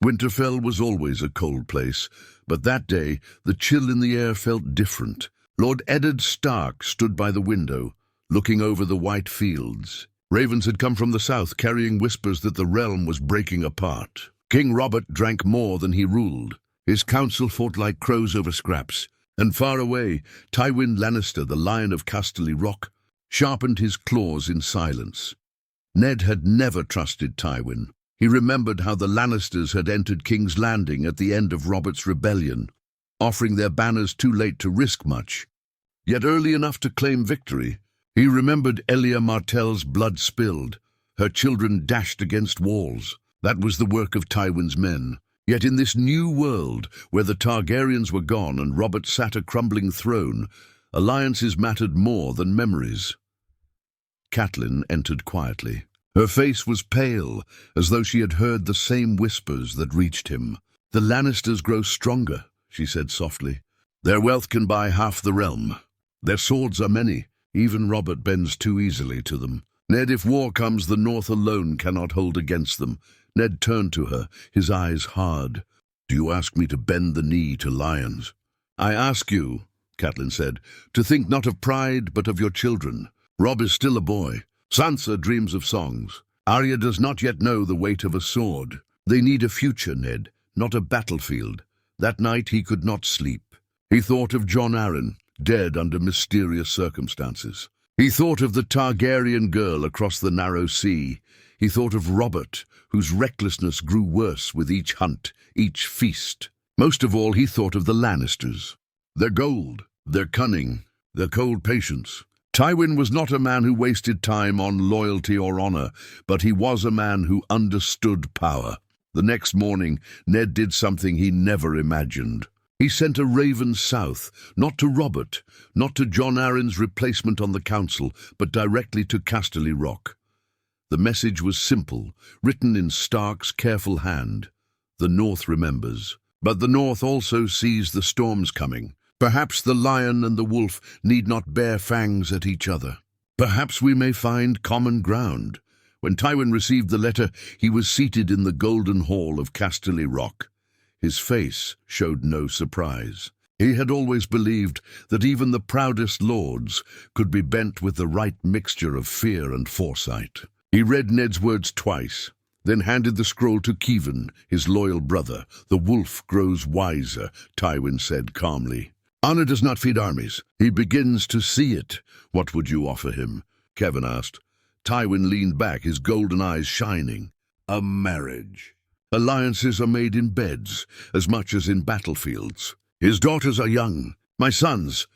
Winterfell was always a cold place, but that day the chill in the air felt different. Lord Eddard Stark stood by the window, looking over the white fields. Ravens had come from the south, carrying whispers that the realm was breaking apart. King Robert drank more than he ruled. His council fought like crows over scraps, and far away, Tywin Lannister, the Lion of Casterly Rock, sharpened his claws in silence. Ned had never trusted Tywin. He remembered how the Lannisters had entered King's Landing at the end of Robert's rebellion, offering their banners too late to risk much, yet early enough to claim victory. He remembered Elia Martell's blood spilled, her children dashed against walls. That was the work of Tywin's men. Yet in this new world, where the Targaryens were gone and Robert sat a crumbling throne, alliances mattered more than memories. Catelyn entered quietly. Her face was pale, as though she had heard the same whispers that reached him. "The Lannisters grow stronger," she said softly. "Their wealth can buy half the realm. Their swords are many. Even Robert bends too easily to them. Ned, if war comes, the North alone cannot hold against them." Ned turned to her, his eyes hard. "Do you ask me to bend the knee to lions?" "I ask you," Catelyn said, "to think not of pride, but of your children. Robb is still a boy. Sansa dreams of songs. Arya does not yet know the weight of a sword. They need a future, Ned, not a battlefield." That night he could not sleep. He thought of Jon Arryn, dead under mysterious circumstances. He thought of the Targaryen girl across the narrow sea. He thought of Robert, whose recklessness grew worse with each hunt, each feast. Most of all, he thought of the Lannisters. Their gold, their cunning, their cold patience. Tywin was not a man who wasted time on loyalty or honor, but he was a man who understood power. The next morning, Ned did something he never imagined. He sent a raven south, not to Robert, not to Jon Arryn's replacement on the council, but directly to Casterly Rock. The message was simple, written in Stark's careful hand. "The North remembers, but the North also sees the storms coming. Perhaps the lion and the wolf need not bare fangs at each other. Perhaps we may find common ground." When Tywin received the letter, he was seated in the golden hall of Casterly Rock. His face showed no surprise. He had always believed that even the proudest lords could be bent with the right mixture of fear and foresight. He read Ned's words twice, then handed the scroll to Keevan, his loyal brother. "The wolf grows wiser," Tywin said calmly. "Honor does not feed armies. He begins to see it." "What would you offer him?" Kevin asked. Tywin leaned back, his golden eyes shining. "A marriage. Alliances are made in beds, as much as in battlefields. His daughters are young. My sons."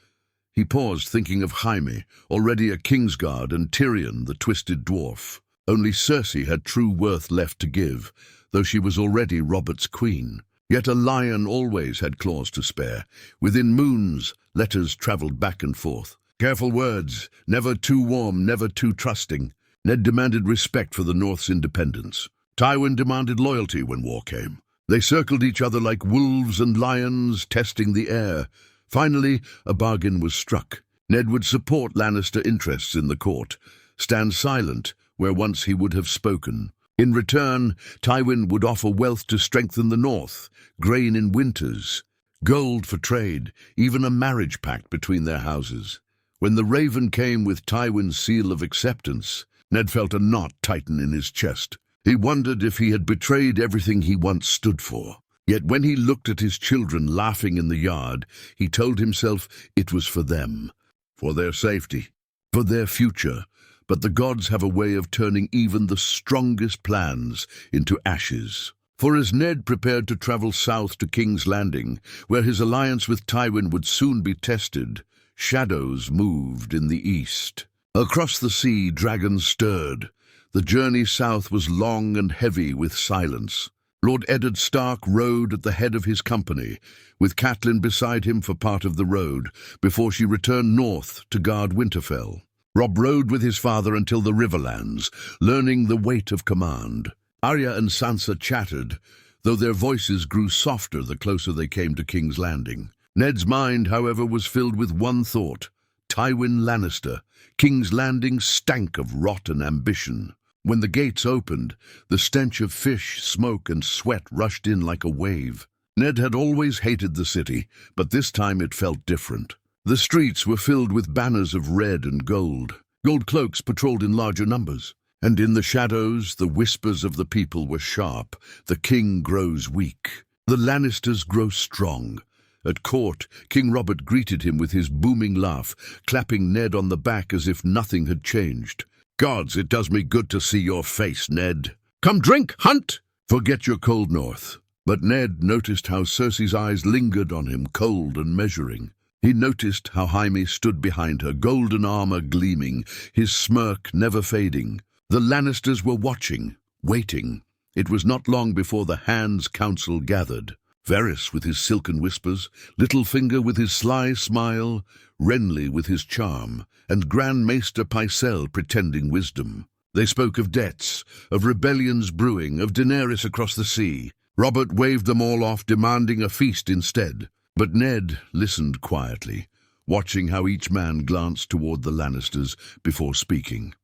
He paused, thinking of Jaime, already a Kingsguard, and Tyrion, the twisted dwarf. Only Cersei had true worth left to give, though she was already Robert's queen. Yet a lion always had claws to spare. Within moons, letters travelled back and forth. Careful words, never too warm, never too trusting. Ned demanded respect for the North's independence. Tywin demanded loyalty when war came. They circled each other like wolves and lions, testing the air. Finally, a bargain was struck. Ned would support Lannister interests in the court, stand silent where once he would have spoken. In return, Tywin would offer wealth to strengthen the North, grain in winters, gold for trade, even a marriage pact between their houses. When the raven came with Tywin's seal of acceptance, Ned felt a knot tighten in his chest. He wondered if he had betrayed everything he once stood for. Yet when he looked at his children laughing in the yard, he told himself it was for them, for their safety, for their future. But the gods have a way of turning even the strongest plans into ashes. For as Ned prepared to travel south to King's Landing, where his alliance with Tywin would soon be tested, shadows moved in the east. Across the sea, dragons stirred. The journey south was long and heavy with silence. Lord Eddard Stark rode at the head of his company, with Catelyn beside him for part of the road, before she returned north to guard Winterfell. Robb rode with his father until the Riverlands, learning the weight of command. Arya and Sansa chattered, though their voices grew softer the closer they came to King's Landing. Ned's mind, however, was filled with one thought: Tywin Lannister. King's Landing stank of rot and ambition. When the gates opened, the stench of fish, smoke, and sweat rushed in like a wave. Ned had always hated the city, but this time it felt different. The streets were filled with banners of red and gold. Gold cloaks patrolled in larger numbers. And in the shadows, the whispers of the people were sharp. The king grows weak. The Lannisters grow strong. At court, King Robert greeted him with his booming laugh, clapping Ned on the back as if nothing had changed. "Gods, it does me good to see your face, Ned. Come drink, hunt! Forget your cold north." But Ned noticed how Cersei's eyes lingered on him, cold and measuring. He noticed how Jaime stood behind her, golden armor gleaming, his smirk never fading. The Lannisters were watching, waiting. It was not long before the Hand's council gathered. Varys with his silken whispers, Littlefinger with his sly smile, Renly with his charm, and Grand Maester Pycelle pretending wisdom. They spoke of debts, of rebellions brewing, of Daenerys across the sea. Robert waved them all off, demanding a feast instead. But Ned listened quietly, watching how each man glanced toward the Lannisters before speaking.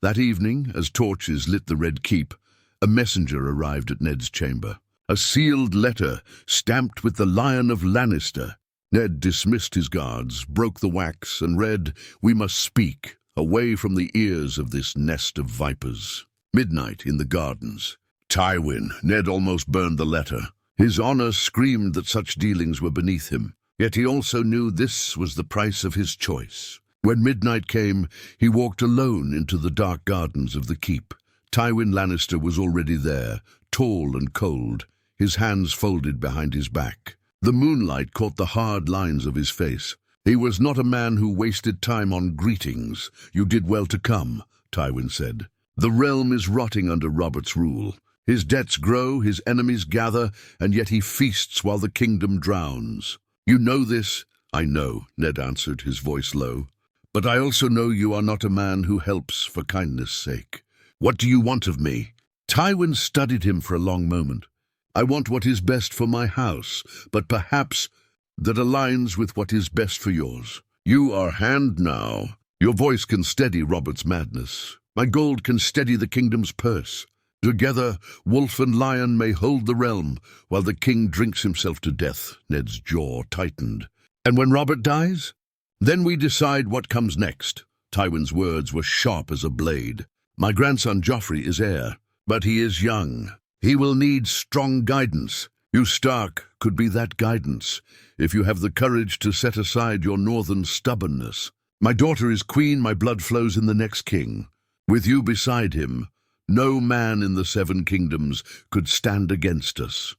That evening, as torches lit the Red Keep, a messenger arrived at Ned's chamber. A sealed letter, stamped with the Lion of Lannister. Ned dismissed his guards, broke the wax, and read, "We must speak, away from the ears of this nest of vipers." Midnight in the gardens. Tywin. Ned almost burned the letter. His honor screamed that such dealings were beneath him. Yet he also knew this was the price of his choice. When midnight came, he walked alone into the dark gardens of the keep. Tywin Lannister was already there, tall and cold, his hands folded behind his back. The moonlight caught the hard lines of his face. He was not a man who wasted time on greetings. "You did well to come," Tywin said. "The realm is rotting under Robert's rule. His debts grow, his enemies gather, and yet he feasts while the kingdom drowns. You know this?" "I know," Ned answered, his voice low. "But I also know you are not a man who helps for kindness' sake. What do you want of me?" Tywin studied him for a long moment. "I want what is best for my house, but perhaps that aligns with what is best for yours. You are Hand now. Your voice can steady Robert's madness. My gold can steady the kingdom's purse. Together, wolf and lion may hold the realm, while the king drinks himself to death." Ned's jaw tightened. "And when Robert dies? Then we decide what comes next." Tywin's words were sharp as a blade. "My grandson Joffrey is heir, but he is young. He will need strong guidance. You Stark could be that guidance, if you have the courage to set aside your northern stubbornness. My daughter is queen, my blood flows in the next king. With you beside him, no man in the Seven Kingdoms could stand against us."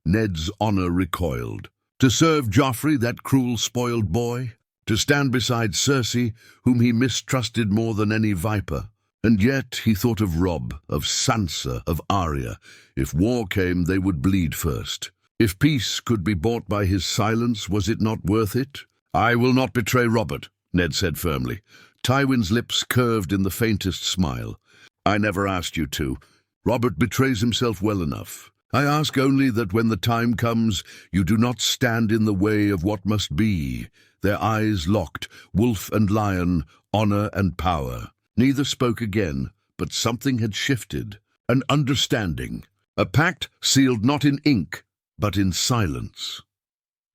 Ned's honor recoiled. To serve Joffrey, that cruel, spoiled boy? To stand beside Cersei, whom he mistrusted more than any viper? And yet he thought of Robb, of Sansa, of Arya. If war came, they would bleed first. If peace could be bought by his silence, was it not worth it? "I will not betray Robert," Ned said firmly. Tywin's lips curved in the faintest smile. "I never asked you to. Robert betrays himself well enough. I ask only that when the time comes, you do not stand in the way of what must be." Their eyes locked, wolf and lion, honor and power. Neither spoke again, but something had shifted. An understanding. A pact sealed not in ink, but in silence.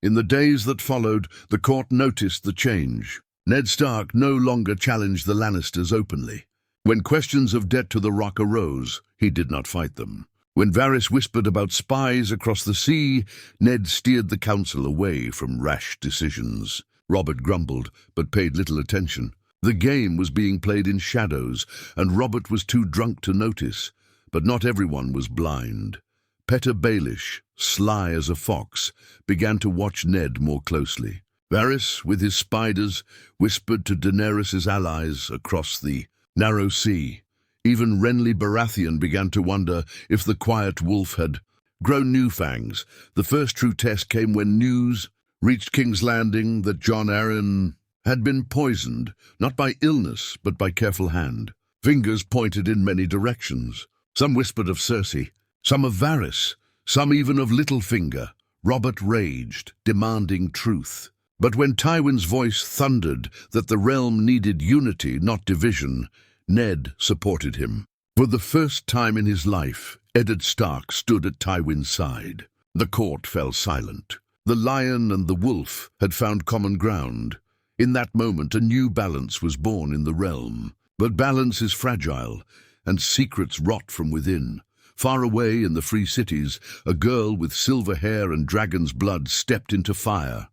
In the days that followed, the court noticed the change. Ned Stark no longer challenged the Lannisters openly. When questions of debt to the Rock arose, he did not fight them. When Varys whispered about spies across the sea, Ned steered the council away from rash decisions. Robert grumbled, but paid little attention. The game was being played in shadows, and Robert was too drunk to notice. But not everyone was blind. Petter Baelish, sly as a fox, began to watch Ned more closely. Varys, with his spiders, whispered to Daenerys' allies across the narrow sea. Even Renly Baratheon began to wonder if the quiet wolf had grown new fangs. The first true test came when news reached King's Landing that Jon Arryn had been poisoned, not by illness, but by careful hand. Fingers pointed in many directions. Some whispered of Cersei, some of Varys, some even of Littlefinger. Robert raged, demanding truth. But when Tywin's voice thundered that the realm needed unity, not division, Ned supported him. For the first time in his life, Eddard Stark stood at Tywin's side. The court fell silent. The lion and the wolf had found common ground. In that moment, a new balance was born in the realm. But balance is fragile, and secrets rot from within. Far away in the free cities, a girl with silver hair and dragon's blood stepped into fire.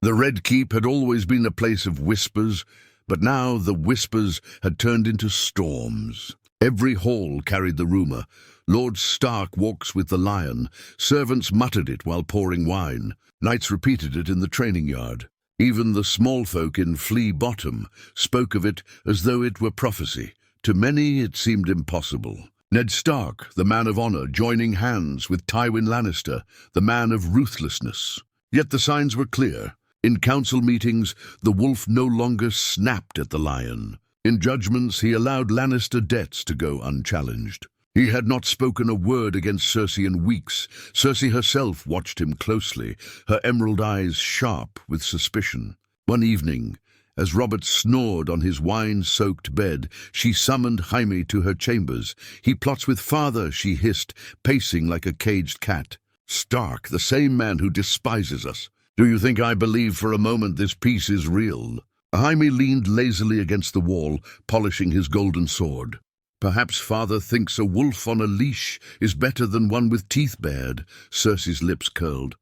The Red Keep had always been a place of whispers, but now the whispers had turned into storms. Every hall carried the rumor. Lord Stark walks with the lion. Servants muttered it while pouring wine. Knights repeated it in the training yard. Even the small folk in Flea Bottom spoke of it as though it were prophecy. To many it seemed impossible. Ned Stark, the man of honor, joining hands with Tywin Lannister, the man of ruthlessness. Yet the signs were clear. In council meetings, the wolf no longer snapped at the lion. In judgments, he allowed Lannister debts to go unchallenged. He had not spoken a word against Cersei in weeks. Cersei herself watched him closely, her emerald eyes sharp with suspicion. One evening, as Robert snored on his wine-soaked bed, she summoned Jaime to her chambers. "He plots with father," she hissed, pacing like a caged cat. "Stark, the same man who despises us. Do you think I believe for a moment this peace is real?" Jaime leaned lazily against the wall, polishing his golden sword. "Perhaps father thinks a wolf on a leash is better than one with teeth bared." Cersei's lips curled.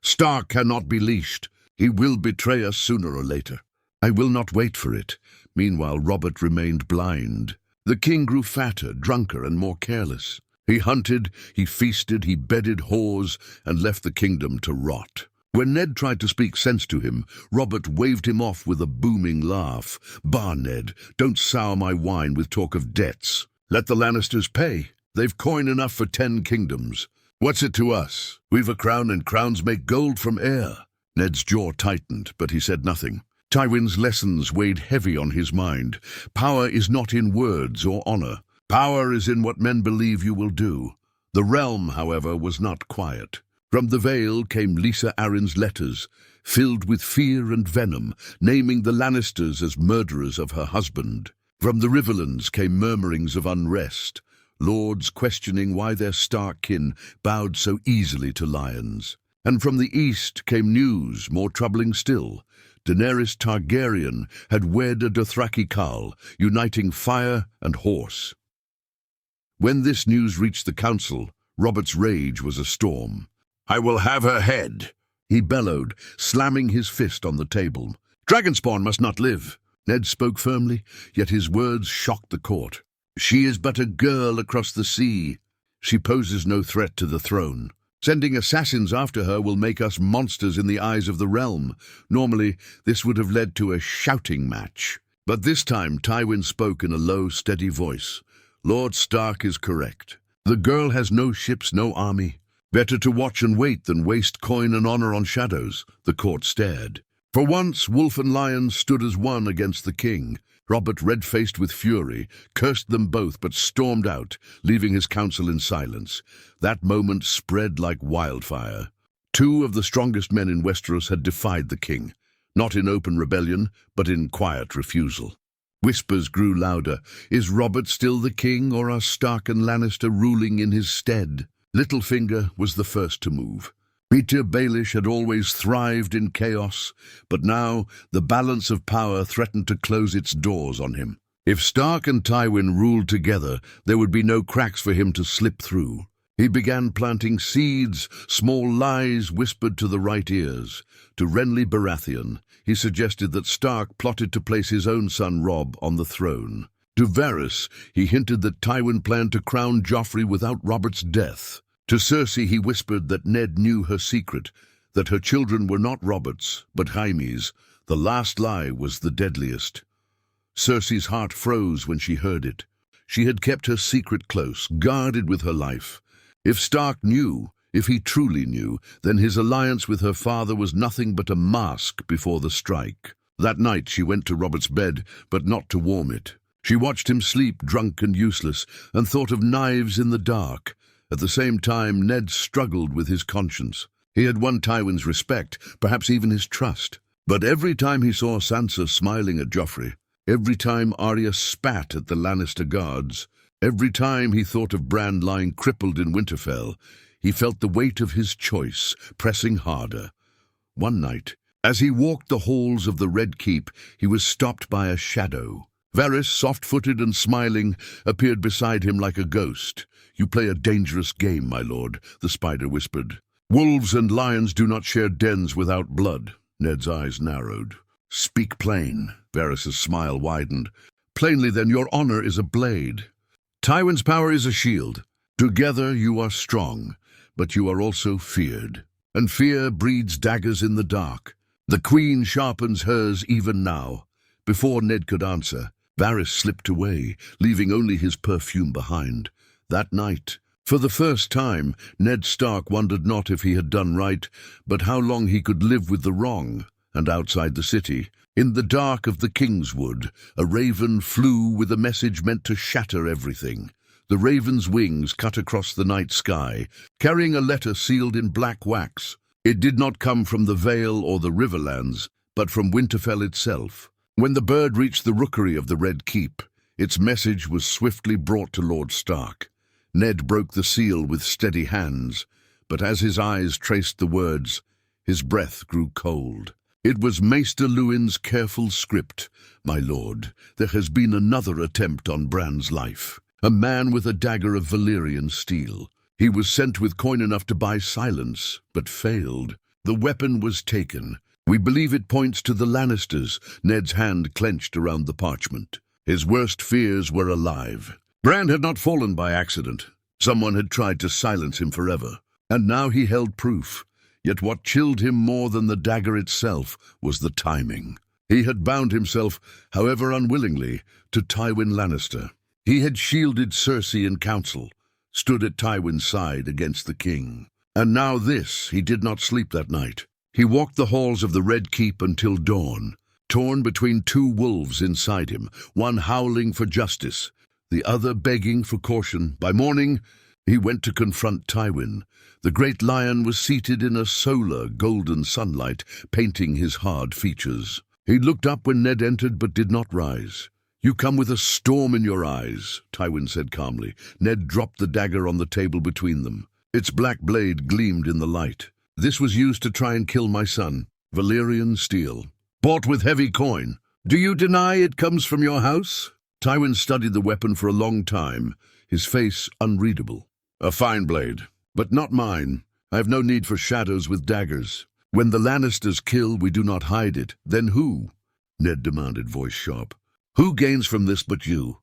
"Stark cannot be leashed. He will betray us sooner or later. I will not wait for it." Meanwhile, Robert remained blind. The king grew fatter, drunker, and more careless. He hunted, he feasted, he bedded whores, and left the kingdom to rot. When Ned tried to speak sense to him, Robert waved him off with a booming laugh. "Bah, Ned, don't sour my wine with talk of debts. Let the Lannisters pay. They've coin enough for 10 kingdoms. What's it to us? We've a crown, and crowns make gold from air." Ned's jaw tightened, but he said nothing. Tywin's lessons weighed heavy on his mind. Power is not in words or honor. Power is in what men believe you will do. The realm, however, was not quiet. From the Vale came Lisa Arryn's letters, filled with fear and venom, naming the Lannisters as murderers of her husband. From the Riverlands came murmurings of unrest, lords questioning why their Stark kin bowed so easily to lions. And from the east came news, more troubling still. Daenerys Targaryen had wed a Dothraki Khal, uniting fire and horse. When this news reached the council, Robert's rage was a storm. "I will have her head," he bellowed, slamming his fist on the table. "Dragonspawn must not live." Ned spoke firmly, yet his words shocked the court. "She is but a girl across the sea. She poses no threat to the throne. Sending assassins after her will make us monsters in the eyes of the realm. Normally, this would have led to a shouting match. But this time Tywin spoke in a low, steady voice. Lord Stark is correct. The girl has no ships, no army. Better to watch and wait than waste coin and honor on shadows." The court stared. For once, wolf and lion stood as one against the king. Robert, red-faced with fury, cursed them both but stormed out, leaving his council in silence. That moment spread like wildfire. 2 of the strongest men in Westeros had defied the king, not in open rebellion, but in quiet refusal. Whispers grew louder. Is Robert still the king, or are Stark and Lannister ruling in his stead? Littlefinger was the first to move. Peter Baelish had always thrived in chaos, but now the balance of power threatened to close its doors on him. If Stark and Tywin ruled together, there would be no cracks for him to slip through. He began planting seeds, small lies whispered to the right ears. To Renly Baratheon, he suggested that Stark plotted to place his own son Robb on the throne. To Varys, he hinted that Tywin planned to crown Joffrey without Robert's death. To Cersei, he whispered that Ned knew her secret, that her children were not Robert's, but Jaime's. The last lie was the deadliest. Cersei's heart froze when she heard it. She had kept her secret close, guarded with her life. If Stark knew, if he truly knew, then his alliance with her father was nothing but a mask before the strike. That night she went to Robert's bed, but not to warm it. She watched him sleep, drunk and useless, and thought of knives in the dark. At the same time, Ned struggled with his conscience. He had won Tywin's respect, perhaps even his trust. But every time he saw Sansa smiling at Joffrey, every time Arya spat at the Lannister guards, Every time he thought of Bran lying crippled in Winterfell, he felt the weight of his choice pressing harder. One night, as he walked the halls of the Red Keep, he was stopped by a shadow. Varys, soft-footed and smiling, appeared beside him like a ghost. "You play a dangerous game, my lord," the spider whispered. "Wolves and lions do not share dens without blood." Ned's eyes narrowed. "Speak plain." Varys' smile widened. "Plainly, then, your honor is a blade. Tywin's power is a shield. Together you are strong, but you are also feared. And fear breeds daggers in the dark. The queen sharpens hers even now." Before Ned could answer, Varys slipped away, leaving only his perfume behind. That night, for the first time, Ned Stark wondered not if he had done right, but how long he could live with the wrong. And outside the city, in the dark of the Kingswood, a raven flew with a message meant to shatter everything. The raven's wings cut across the night sky, carrying a letter sealed in black wax. It did not come from the Vale or the Riverlands, but from Winterfell itself. When the bird reached the rookery of the Red Keep, its message was swiftly brought to Lord Stark. Ned broke the seal with steady hands, but as his eyes traced the words, his breath grew cold. It was Maester Luwin's careful script. "My lord, there has been another attempt on Bran's life. A man with a dagger of Valyrian steel. He was sent with coin enough to buy silence, but failed. The weapon was taken. We believe it points to the Lannisters." Ned's hand clenched around the parchment. His worst fears were alive. Bran had not fallen by accident. Someone had tried to silence him forever, and now he held proof. Yet what chilled him more than the dagger itself was the timing. He had bound himself, however unwillingly, to Tywin Lannister. He had shielded Cersei in council, stood at Tywin's side against the king. And now this. He did not sleep that night. He walked the halls of the Red Keep until dawn, torn between two wolves inside him, one howling for justice, the other begging for caution. By morning, he went to confront Tywin. The great lion was seated in a solar, golden sunlight, painting his hard features. He looked up when Ned entered, but did not rise. "You come with a storm in your eyes," Tywin said calmly. Ned dropped the dagger on the table between them. Its black blade gleamed in the light. "This was used to try and kill my son. Valyrian steel. Bought with heavy coin. Do you deny it comes from your house?" Tywin studied the weapon for a long time, his face unreadable. "A fine blade, but not mine. I have no need for shadows with daggers. When the Lannisters kill, we do not hide it. Then who?" Ned demanded, voice sharp. "Who gains from this but you?"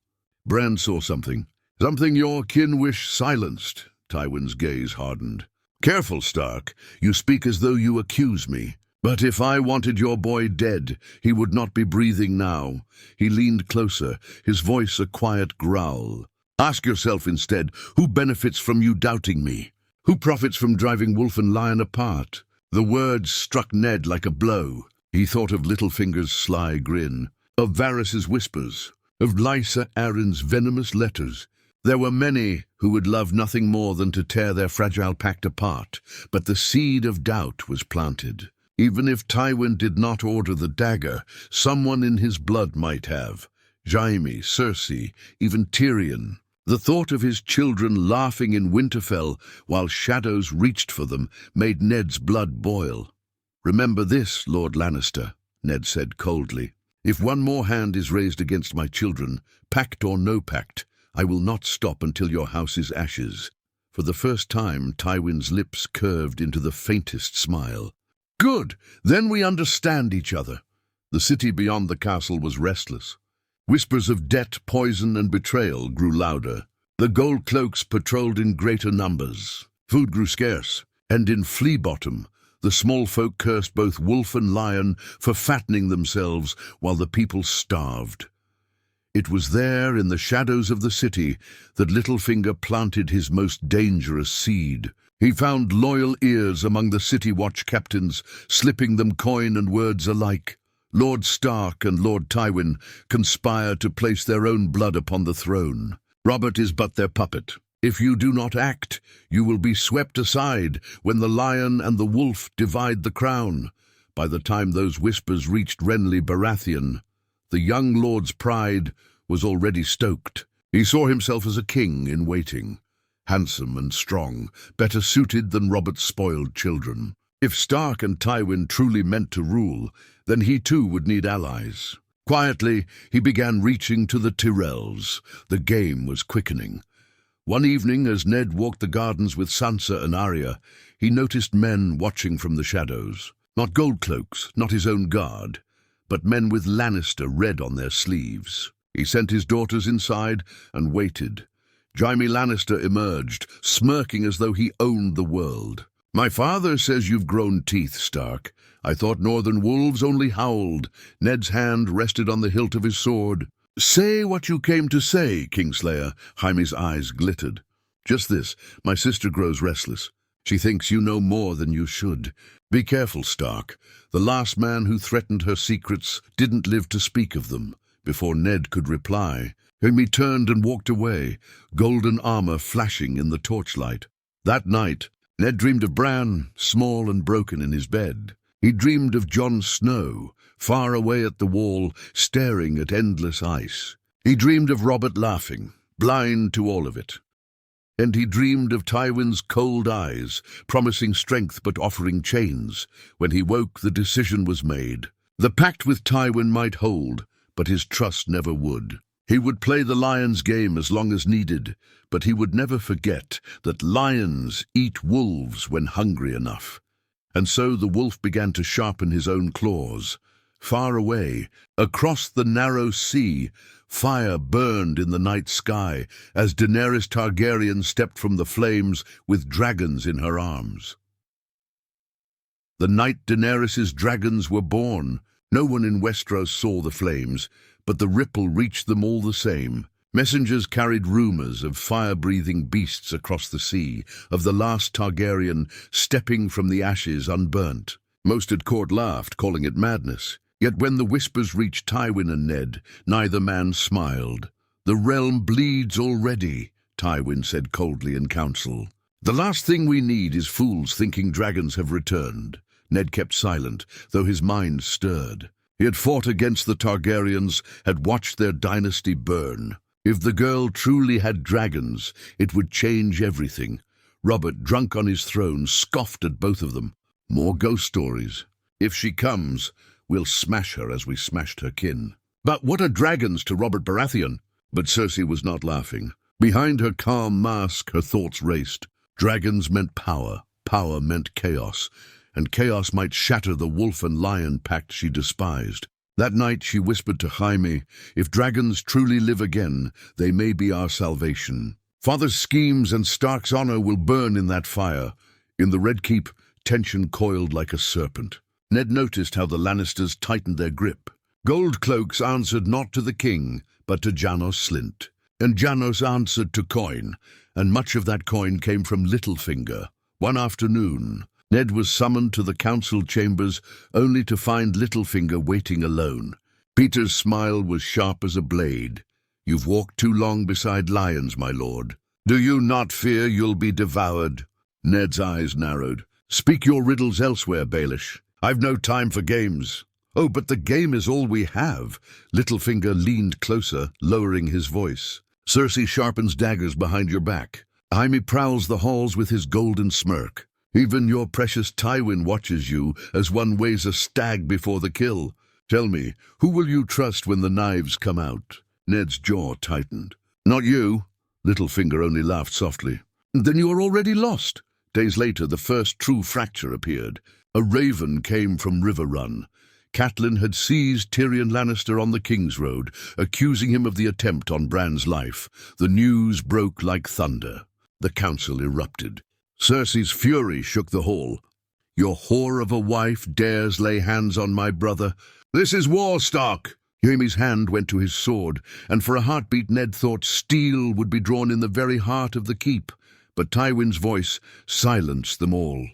Bran saw something. "Something your kin wish silenced." Tywin's gaze hardened. "Careful, Stark. You speak as though you accuse me. But if I wanted your boy dead, he would not be breathing now." He leaned closer, his voice a quiet growl. "Ask yourself instead, who benefits from you doubting me? Who profits from driving wolf and lion apart?" The words struck Ned like a blow. He thought of Littlefinger's sly grin, of Varys's whispers, of Lysa Arryn's venomous letters. There were many who would love nothing more than to tear their fragile pact apart, but the seed of doubt was planted. Even if Tywin did not order the dagger, someone in his blood might have. Jaime, Cersei, even Tyrion. The thought of his children laughing in Winterfell while shadows reached for them made Ned's blood boil. "Remember this, Lord Lannister," Ned said coldly. "If one more hand is raised against my children, pact or no pact, I will not stop until your house is ashes." For the first time, Tywin's lips curved into the faintest smile. "Good, then we understand each other." The city beyond the castle was restless. Whispers of debt, poison, and betrayal grew louder. The gold cloaks patrolled in greater numbers. Food grew scarce, and in Flea Bottom, the small folk cursed both wolf and lion for fattening themselves while the people starved. It was there, in the shadows of the city, that Littlefinger planted his most dangerous seed. He found loyal ears among the city watch captains, slipping them coin and words alike. Lord Stark and Lord Tywin conspire to place their own blood upon the throne. Robert is but their puppet. If you do not act, you will be swept aside when the lion and the wolf divide the crown. By the time those whispers reached Renly Baratheon, the young lord's pride was already stoked. He saw himself as a king in waiting, handsome and strong, better suited than Robert's spoiled children. If Stark and Tywin truly meant to rule, then he too would need allies. Quietly, he began reaching to the Tyrells. The game was quickening. One evening, as Ned walked the gardens with Sansa and Arya, he noticed men watching from the shadows. Not goldcloaks, not his own guard, but men with Lannister red on their sleeves. He sent his daughters inside and waited. Jaime Lannister emerged, smirking as though he owned the world. "My father says you've grown teeth, Stark. I thought northern wolves only howled." Ned's hand rested on the hilt of his sword. "Say what you came to say, Kingslayer." Jaime's eyes glittered. "Just this, my sister grows restless. She thinks you know more than you should. Be careful, Stark. The last man who threatened her secrets didn't live to speak of them." Before Ned could reply, Jaime turned and walked away, golden armor flashing in the torchlight. That night, Ned dreamed of Bran, small and broken in his bed. He dreamed of Jon Snow, far away at the wall, staring at endless ice. He dreamed of Robert laughing, blind to all of it. And he dreamed of Tywin's cold eyes, promising strength but offering chains. When he woke, the decision was made. The pact with Tywin might hold, but his trust never would. He would play the lion's game as long as needed, but he would never forget that lions eat wolves when hungry enough. And so the wolf began to sharpen his own claws. Far away, across the narrow sea, fire burned in the night sky as Daenerys Targaryen stepped from the flames with dragons in her arms. The night Daenerys's dragons were born, no one in Westeros saw the flames, but the ripple reached them all the same. Messengers carried rumors of fire-breathing beasts across the sea, of the last Targaryen stepping from the ashes unburnt. Most at court laughed, calling it madness. Yet when the whispers reached Tywin and Ned, neither man smiled. "The realm bleeds already," Tywin said coldly in council. "The last thing we need is fools thinking dragons have returned." Ned kept silent, though his mind stirred. He had fought against the Targaryens, had watched their dynasty burn. If the girl truly had dragons, it would change everything. Robert, drunk on his throne, scoffed at both of them. More ghost stories. "If she comes, we'll smash her as we smashed her kin." "But what are dragons to Robert Baratheon?" But Cersei was not laughing. Behind her calm mask, her thoughts raced. Dragons meant power, power meant chaos, and chaos might shatter the wolf and lion pact she despised. That night she whispered to Jaime, "If dragons truly live again, they may be our salvation. Father's schemes and Stark's honor will burn in that fire." In the Red Keep, tension coiled like a serpent. Ned noticed how the Lannisters tightened their grip. Gold cloaks answered not to the king, but to Janos Slynt. And Janos answered to coin, and much of that coin came from Littlefinger. One afternoon, Ned was summoned to the council chambers only to find Littlefinger waiting alone. Peter's smile was sharp as a blade. "You've walked too long beside lions, my lord. Do you not fear you'll be devoured?" Ned's eyes narrowed. "Speak your riddles elsewhere, Baelish. I've no time for games." "Oh, but the game is all we have." Littlefinger leaned closer, lowering his voice. "Cersei sharpens daggers behind your back. Jaime prowls the halls with his golden smirk. Even your precious Tywin watches you as one weighs a stag before the kill. Tell me, who will you trust when the knives come out?" Ned's jaw tightened. "Not you." Littlefinger only laughed softly. "Then you are already lost." Days later, the first true fracture appeared. A raven came from River Run. Catelyn had seized Tyrion Lannister on the King's Road, accusing him of the attempt on Bran's life. The news broke like thunder. The council erupted. Cersei's fury shook the hall. "Your whore of a wife dares lay hands on my brother. This is war, Stark." Jaime's hand went to his sword, and for a heartbeat Ned thought steel would be drawn in the very heart of the keep. But Tywin's voice silenced them all.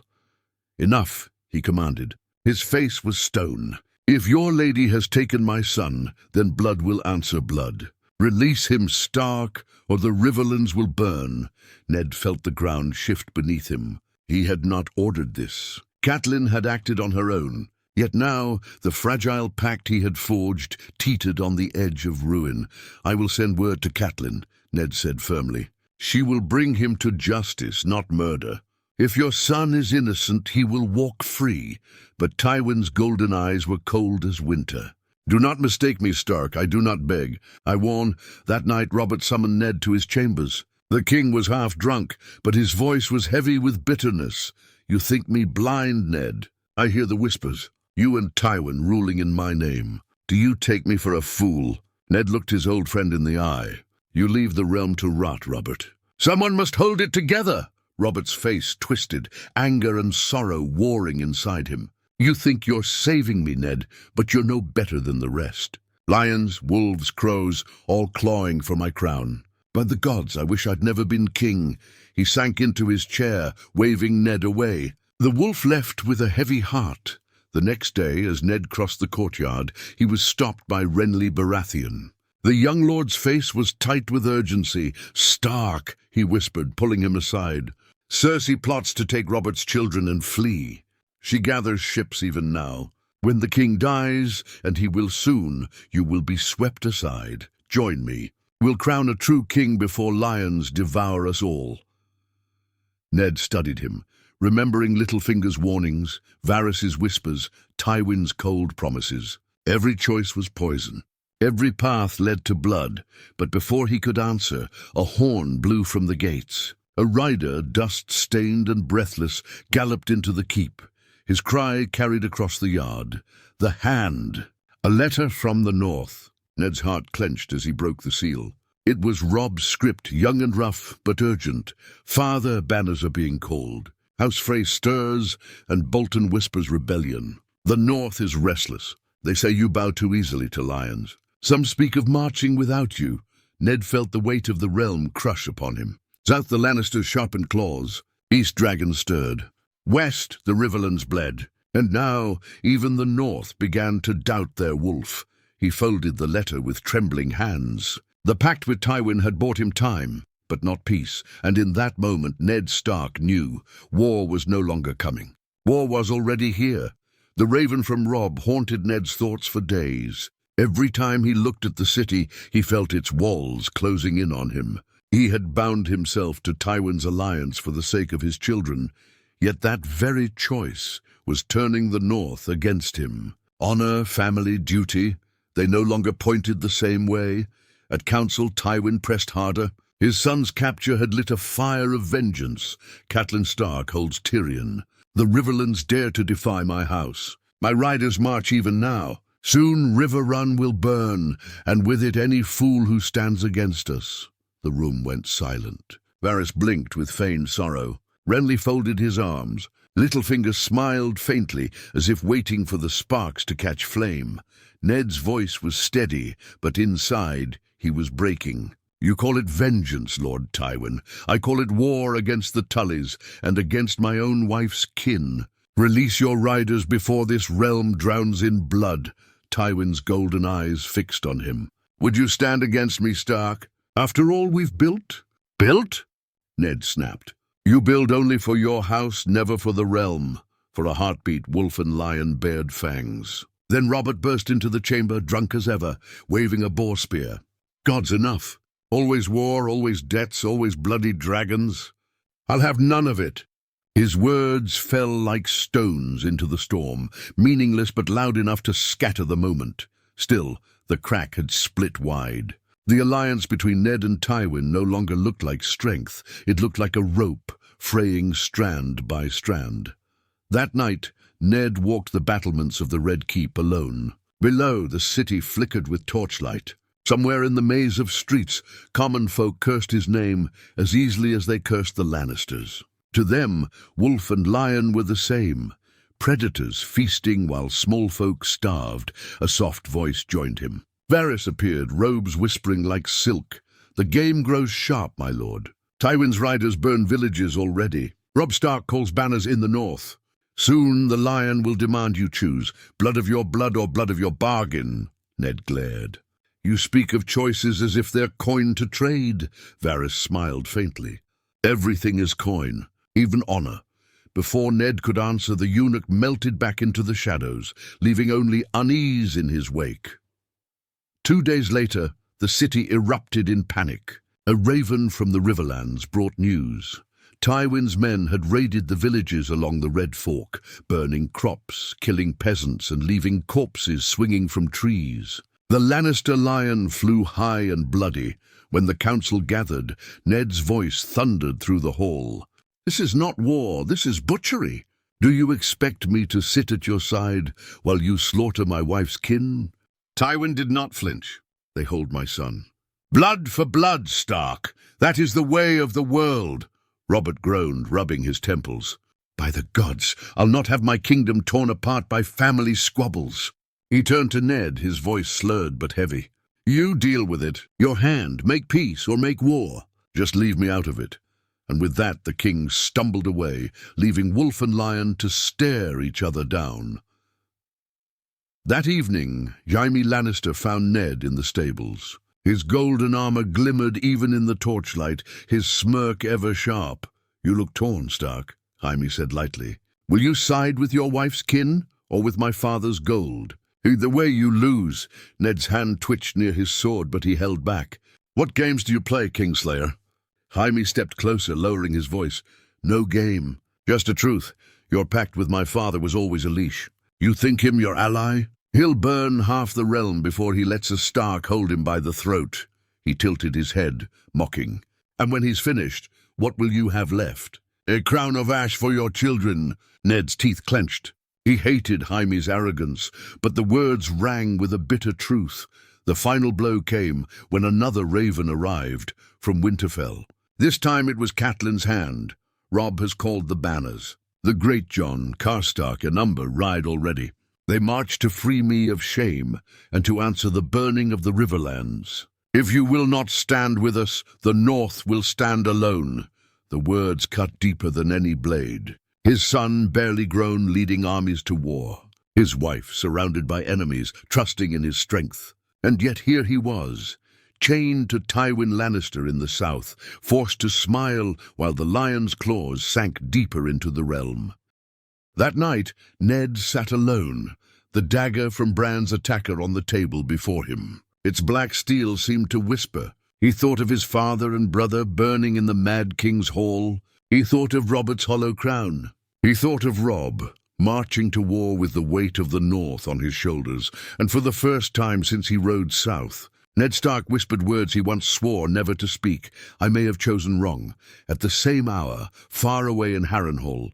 "Enough," he commanded. His face was stone. "If your lady has taken my son, then blood will answer blood. Release him, Stark, or the Riverlands will burn." Ned felt the ground shift beneath him. He had not ordered this. Catelyn had acted on her own. Yet now the fragile pact he had forged teetered on the edge of ruin. "I will send word to Catelyn," Ned said firmly. "She will bring him to justice, not murder. If your son is innocent, he will walk free." But Tywin's golden eyes were cold as winter. "Do not mistake me, Stark, I do not beg. I warn, that night Robert summoned Ned to his chambers. The king was half drunk, but his voice was heavy with bitterness. You think me blind, Ned? I hear the whispers. You and Tywin ruling in my name. Do you take me for a fool?" Ned looked his old friend in the eye. "You leave the realm to rot, Robert." "Someone must hold it together!" Robert's face twisted, anger and sorrow warring inside him. "You think you're saving me, Ned, but you're no better than the rest. Lions, wolves, crows, all clawing for my crown. By the gods, I wish I'd never been king." He sank into his chair, waving Ned away. The wolf left with a heavy heart. The next day, as Ned crossed the courtyard, he was stopped by Renly Baratheon. The young lord's face was tight with urgency. "Stark," he whispered, pulling him aside. "Cersei plots to take Robert's children and flee. She gathers ships even now. When the king dies, and he will soon, you will be swept aside. Join me. We'll crown a true king before lions devour us all." Ned studied him, remembering Littlefinger's warnings, Varys's whispers, Tywin's cold promises. Every choice was poison. Every path led to blood, but before he could answer, a horn blew from the gates. A rider, dust-stained and breathless, galloped into the keep. His cry carried across the yard. "The Hand!" A letter from the north. Ned's heart clenched as he broke the seal. It was Robb's script, young and rough, but urgent. "Father," banners are being called. House Frey stirs, and Bolton whispers rebellion. "The north is restless. They say you bow too easily to lions. Some speak of marching without you." Ned felt the weight of the realm crush upon him. South the Lannisters sharpened claws. East dragons stirred. West the Riverlands bled. And now even the north began to doubt their wolf. He folded the letter with trembling hands. The pact with Tywin had bought him time, but not peace, and in that moment Ned Stark knew war was no longer coming. War was already here. The raven from Robb haunted Ned's thoughts for days. Every time he looked at the city, he felt its walls closing in on him. He had bound himself to Tywin's alliance for the sake of his children, yet that very choice was turning the North against him. Honor, family, duty, they no longer pointed the same way. At council, Tywin pressed harder. His son's capture had lit a fire of vengeance. Catelyn Stark holds Tyrion. The Riverlands dare to defy my house. My riders march even now. Soon River Run will burn, and with it any fool who stands against us. The room went silent. Varys blinked with feigned sorrow. Renly folded his arms. Littlefinger smiled faintly, as if waiting for the sparks to catch flame. Ned's voice was steady, but inside he was breaking. "You call it vengeance, Lord Tywin. I call it war against the Tullys and against my own wife's kin. Release your riders before this realm drowns in blood." Tywin's golden eyes fixed on him. "Would you stand against me, Stark? After all we've built?" "Built?" Ned snapped. "You build only for your house, never for the realm." For a heartbeat, wolf and lion bared fangs. Then Robert burst into the chamber, drunk as ever, waving a boar spear. "God's enough. Always war, always debts, always bloody dragons. I'll have none of it." His words fell like stones into the storm, meaningless but loud enough to scatter the moment. Still, the crack had split wide. The alliance between Ned and Tywin no longer looked like strength. It looked like a rope, fraying strand by strand. That night, Ned walked the battlements of the Red Keep alone. Below, the city flickered with torchlight. Somewhere in the maze of streets, common folk cursed his name as easily as they cursed the Lannisters. To them, wolf and lion were the same. Predators feasting while small folk starved. A soft voice joined him. Varys appeared, robes whispering like silk. "The game grows sharp, my lord. Tywin's riders burn villages already. Robb Stark calls banners in the north. Soon the lion will demand you choose, blood of your blood or blood of your bargain." Ned glared. "You speak of choices as if they're coin to trade." Varys smiled faintly. "Everything is coin, even honor. Before Ned could answer, the eunuch melted back into the shadows, leaving only unease in his wake. 2 days later, the city erupted in panic. A raven from the Riverlands brought news. Tywin's men had raided the villages along the Red Fork, burning crops, killing peasants, and leaving corpses swinging from trees. The Lannister lion flew high and bloody. When the council gathered, Ned's voice thundered through the hall. "This is not war, this is butchery. Do you expect me to sit at your side while you slaughter my wife's kin?" Tywin did not flinch. "They hold my son." "Blood for blood, Stark. That is the way of the world." Robert groaned, rubbing his temples. "By the gods, I'll not have my kingdom torn apart by family squabbles." He turned to Ned, his voice slurred but heavy. "You deal with it. Your hand. Make peace or make war. Just leave me out of it." And with that the king stumbled away, leaving Wolf and Lion to stare each other down. That evening, Jaime Lannister found Ned in the stables. His golden armor glimmered even in the torchlight, his smirk ever sharp. "You look torn, Stark," Jaime said lightly. "Will you side with your wife's kin, or with my father's gold?" "Either way you lose." Ned's hand twitched near his sword, but he held back. "What games do you play, Kingslayer?" Jaime stepped closer, lowering his voice. "No game. Just the truth. Your pact with my father was always a leash. You think him your ally? He'll burn half the realm before he lets a Stark hold him by the throat." He tilted his head, mocking. "And when he's finished, what will you have left?" "A crown of ash for your children." Ned's teeth clenched. He hated Jaime's arrogance, but the words rang with a bitter truth. The final blow came when another raven arrived from Winterfell. This time it was Catelyn's hand. Robb has called the banners. The Greatjon, Karstark, and Umber ride already. They march to free me of shame and to answer the burning of the Riverlands. "If you will not stand with us, the North will stand alone." The words cut deeper than any blade. His son, barely grown, leading armies to war. His wife, surrounded by enemies, trusting in his strength. And yet here he was, chained to Tywin Lannister in the south, forced to smile while the lion's claws sank deeper into the realm. That night, Ned sat alone, the dagger from Bran's attacker on the table before him. Its black steel seemed to whisper. He thought of his father and brother burning in the Mad King's hall. He thought of Robert's hollow crown. He thought of Robb, marching to war with the weight of the North on his shoulders, and for the first time since he rode south. Ned Stark whispered words he once swore never to speak. "I may have chosen wrong." At the same hour, far away in Harrenhal,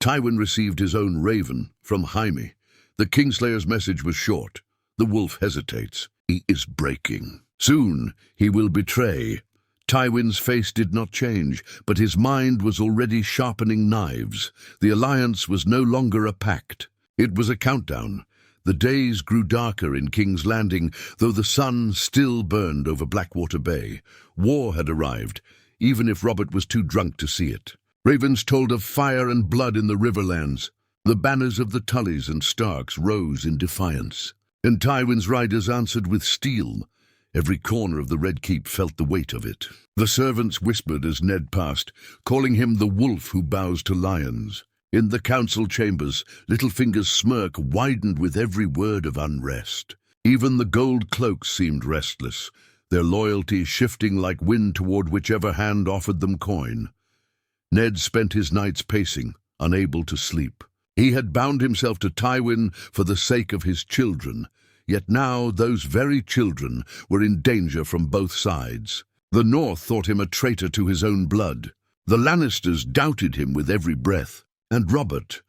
Tywin received his own raven from Jaime. The Kingslayer's message was short. "The wolf hesitates. He is breaking. Soon he will betray." Tywin's face did not change, but his mind was already sharpening knives. The alliance was no longer a pact. It was a countdown. The days grew darker in King's Landing, though the sun still burned over Blackwater Bay. War had arrived, even if Robert was too drunk to see it. Ravens told of fire and blood in the Riverlands. The banners of the Tullys and Starks rose in defiance, and Tywin's riders answered with steel. Every corner of the Red Keep felt the weight of it. The servants whispered as Ned passed, calling him the wolf who bows to lions. In the council chambers, Littlefinger's smirk widened with every word of unrest. Even the gold cloaks seemed restless, their loyalty shifting like wind toward whichever hand offered them coin. Ned spent his nights pacing, unable to sleep. He had bound himself to Tywin for the sake of his children, yet now those very children were in danger from both sides. The North thought him a traitor to his own blood. The Lannisters doubted him with every breath. And Robert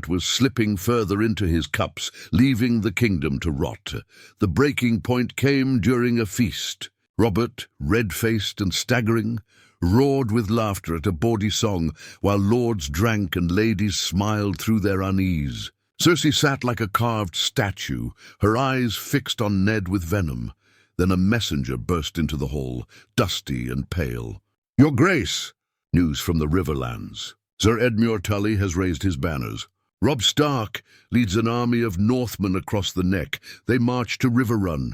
was slipping further into his cups, leaving the kingdom to rot. The breaking point came during a feast. Robert, red-faced and staggering, roared with laughter at a bawdy song, while lords drank and ladies smiled through their unease. Cersei sat like a carved statue, her eyes fixed on Ned with venom. Then a messenger burst into the hall, dusty and pale. "Your Grace!" News from the Riverlands. "Sir Edmure Tully has raised his banners. Robb Stark leads an army of Northmen across the neck. They march to Riverrun."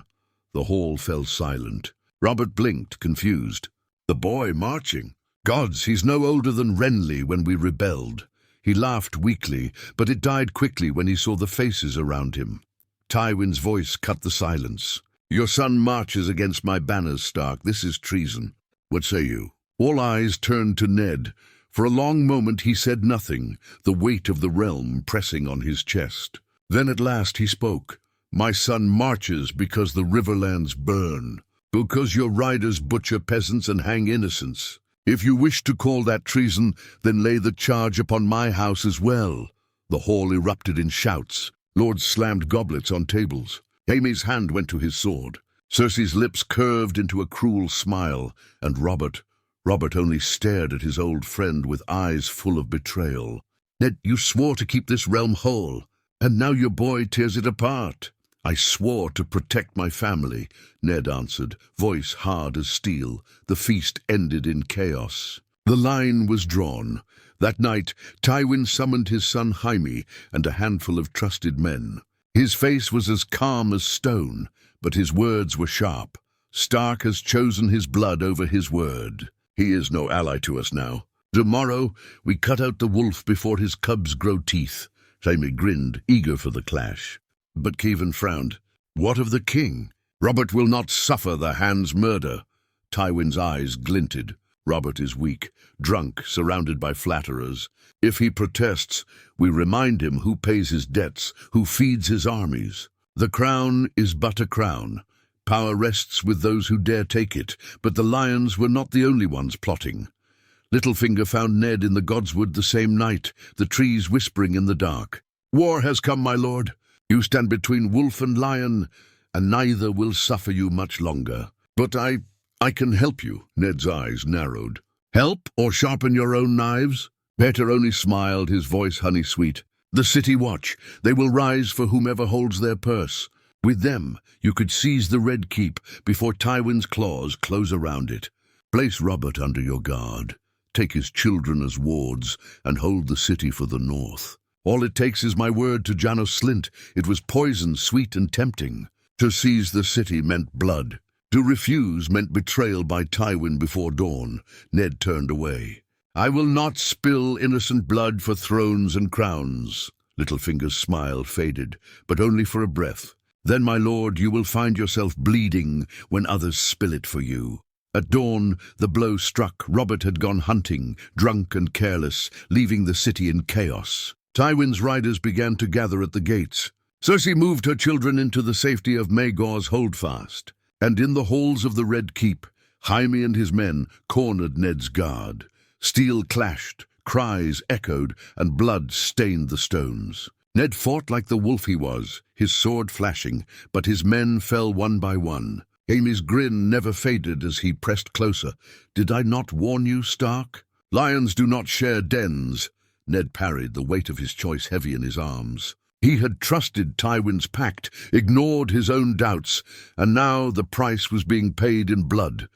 The hall fell silent. Robert blinked, confused. The boy marching? Gods, he's no older than Renly when we rebelled. He laughed weakly, but it died quickly when he saw the faces around him. Tywin's voice cut the silence. "Your son marches against my banners, Stark. This is treason. What say you?" All eyes turned to Ned. For a long moment he said nothing, the weight of the realm pressing on his chest. Then at last he spoke. "My son marches because the riverlands burn, because your riders butcher peasants and hang innocents. If you wish to call that treason, then lay the charge upon my house as well." The hall erupted in shouts. Lords slammed goblets on tables. Jaime's hand went to his sword. Cersei's lips curved into a cruel smile, and Robert only stared at his old friend with eyes full of betrayal. "Ned, you swore to keep this realm whole, and now your boy tears it apart." "I swore to protect my family," Ned answered, voice hard as steel. The feast ended in chaos. The line was drawn. That night, Tywin summoned his son Jaime and a handful of trusted men. His face was as calm as stone, but his words were sharp. "Stark has chosen his blood over his word. He is no ally to us now. Tomorrow we cut out the wolf before his cubs grow teeth." Jaime grinned, eager for the clash. But Keevan frowned. "What of the king? Robert will not suffer the hand's murder." Tywin's eyes glinted. "Robert is weak, drunk, surrounded by flatterers. If he protests, we remind him who pays his debts, who feeds his armies. The crown is but a crown. Power rests with those who dare take it, but the lions were not the only ones plotting. Littlefinger found Ned in the Godswood the same night, the trees whispering in the dark. "War has come, my lord. You stand between wolf and lion, and neither will suffer you much longer. But I can help you." Ned's eyes narrowed. "Help or sharpen your own knives?" Peter only smiled, his voice honey-sweet. "The City Watch. They will rise for whomever holds their purse. With them, you could seize the Red Keep before Tywin's claws close around it. Place Robert under your guard. Take his children as wards, and hold the city for the north. All it takes is my word to Janos Slynt. It was poison, sweet and tempting. To seize the city meant blood. To refuse meant betrayal by Tywin before dawn." Ned turned away. "I will not spill innocent blood for thrones and crowns." Littlefinger's smile faded, but only for a breath. "Then, my lord, you will find yourself bleeding when others spill it for you." At dawn, the blow struck. Robert had gone hunting, drunk and careless, leaving the city in chaos. Tywin's riders began to gather at the gates. Cersei moved her children into the safety of Maegor's holdfast, and in the halls of the Red Keep, Jaime and his men cornered Ned's guard. Steel clashed, cries echoed, and blood stained the stones. Ned fought like the wolf he was, his sword flashing, but his men fell one by one. Jaime's grin never faded as he pressed closer. "Did I not warn you, Stark? Lions do not share dens." Ned parried, the weight of his choice heavy in his arms. He had trusted Tywin's pact, ignored his own doubts, and now the price was being paid in blood.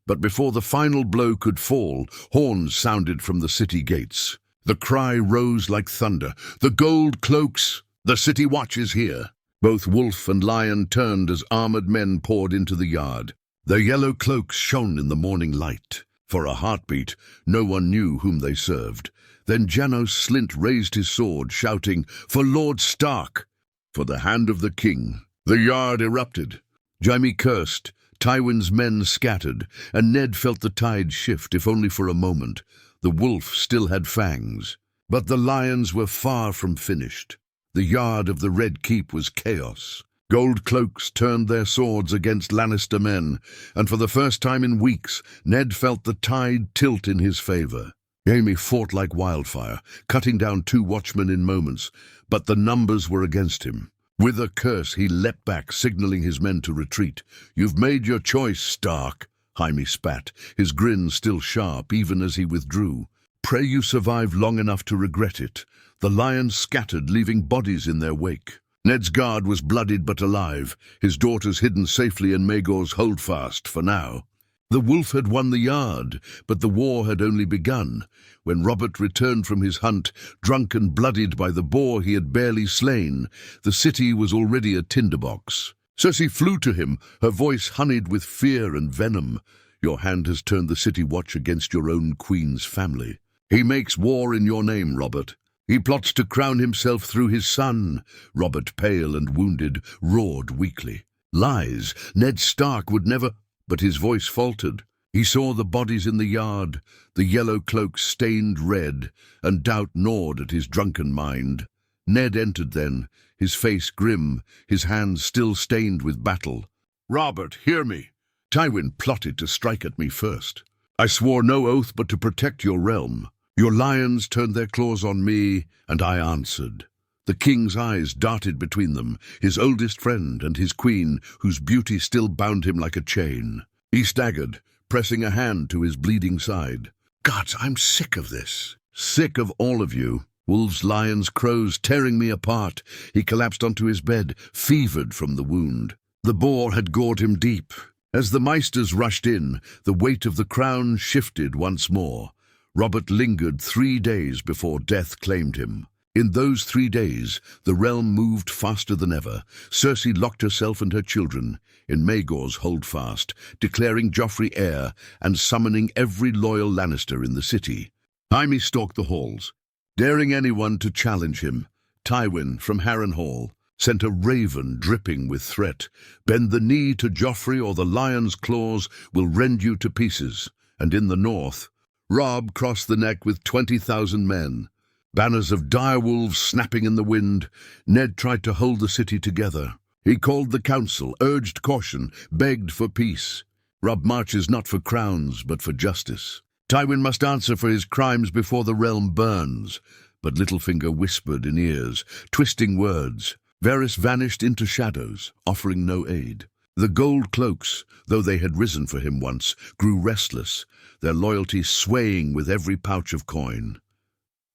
But before the final blow could fall, horns sounded from the city gates. The cry rose like thunder. "The gold cloaks! The City Watch is here!" Both wolf and lion turned as armored men poured into the yard. Their yellow cloaks shone in the morning light. For a heartbeat, no one knew whom they served. Then Janos Slynt raised his sword, shouting, "For Lord Stark! For the hand of the king!" The yard erupted. Jaime cursed. Tywin's men scattered, and Ned felt the tide shift, if only for a moment. The wolf still had fangs, but the lions were far from finished. The yard of the Red Keep was chaos. Gold cloaks turned their swords against Lannister men, and for the first time in weeks, Ned felt the tide tilt in his favor. Jaime fought like wildfire, cutting down 2 watchmen in moments, but the numbers were against him. With a curse, he leapt back, signaling his men to retreat. "You've made your choice, Stark." Jaime spat, his grin still sharp even as he withdrew. "Pray you survive long enough to regret it." The lions scattered, leaving bodies in their wake. Ned's guard was bloodied but alive, his daughters hidden safely in Maegor's holdfast for now. The wolf had won the yard, but the war had only begun. When Robert returned from his hunt, drunk and bloodied by the boar he had barely slain, the city was already a tinderbox. Cersei flew to him, her voice honeyed with fear and venom. "Your hand has turned the City Watch against your own queen's family. He makes war in your name, Robert. He plots to crown himself through his son." Robert, pale and wounded, roared weakly. Lies. Ned Stark would never... But his voice faltered. He saw the bodies in the yard, the yellow cloaks stained red, and doubt gnawed at his drunken mind. Ned entered then, his face grim, his hands still stained with battle. "Robert, hear me. Tywin plotted to strike at me first. I swore no oath but to protect your realm. Your lions turned their claws on me, and I answered." The king's eyes darted between them, his oldest friend and his queen, whose beauty still bound him like a chain. He staggered, pressing a hand to his bleeding side. "Gods, I'm sick of this. Sick of all of you. Wolves, lions, crows, tearing me apart." He collapsed onto his bed, fevered from the wound. The boar had gored him deep. As the maesters rushed in, the weight of the crown shifted once more. Robert lingered 3 days before death claimed him. In those 3 days, the realm moved faster than ever. Cersei locked herself and her children in Maegor's holdfast, declaring Joffrey heir and summoning every loyal Lannister in the city. Jaime stalked the halls, daring anyone to challenge him. Tywin, from Harrenhal, sent a raven dripping with threat. "Bend the knee to Joffrey or the lion's claws will rend you to pieces." And in the north, Robb crossed the neck with 20,000 men. Banners of direwolves snapping in the wind. Ned tried to hold the city together. He called the council, urged caution, begged for peace. Robb marches not for crowns, but for justice. Tywin must answer for his crimes before the realm burns. But Littlefinger whispered in ears, twisting words. Varys vanished into shadows, offering no aid. The gold cloaks, though they had risen for him once, grew restless, their loyalty swaying with every pouch of coin.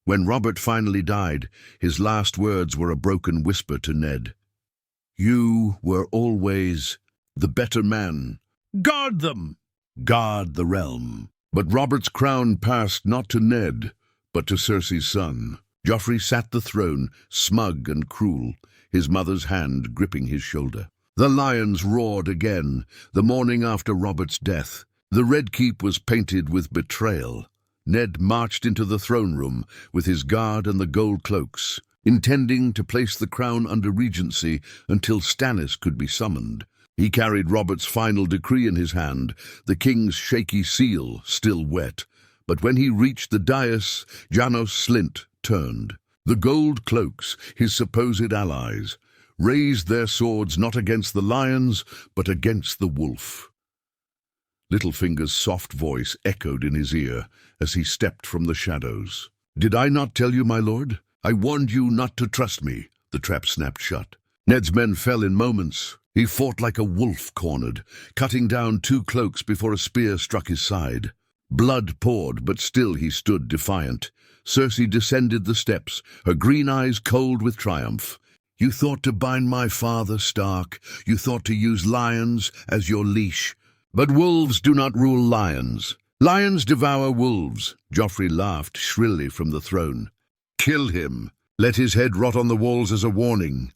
When Robert finally died, his last words were a broken whisper to Ned. "You were always the better man. Guard them! Guard the realm." But Robert's crown passed not to Ned, but to Cersei's son. Joffrey sat the throne, smug and cruel, his mother's hand gripping his shoulder. The lions roared again, the morning after Robert's death. The Red Keep was painted with betrayal. Ned marched into the throne room with his guard and the gold cloaks, intending to place the crown under regency until Stannis could be summoned. He carried Robert's final decree in his hand, the king's shaky seal still wet. But when he reached the dais, Janos Slynt turned. The gold cloaks, his supposed allies, raised their swords not against the lions, but against the wolf. Littlefinger's soft voice echoed in his ear as he stepped from the shadows. "Did I not tell you, my lord? I warned you not to trust me." The trap snapped shut. Ned's men fell in moments. He fought like a wolf cornered, cutting down 2 cloaks before a spear struck his side. Blood poured, but still he stood defiant. Cersei descended the steps, her green eyes cold with triumph. "You thought to bind my father, Stark. You thought to use lions as your leash. But wolves do not rule lions. Lions devour wolves." Joffrey laughed shrilly from the throne. "Kill him. Let his head rot on the walls as a warning.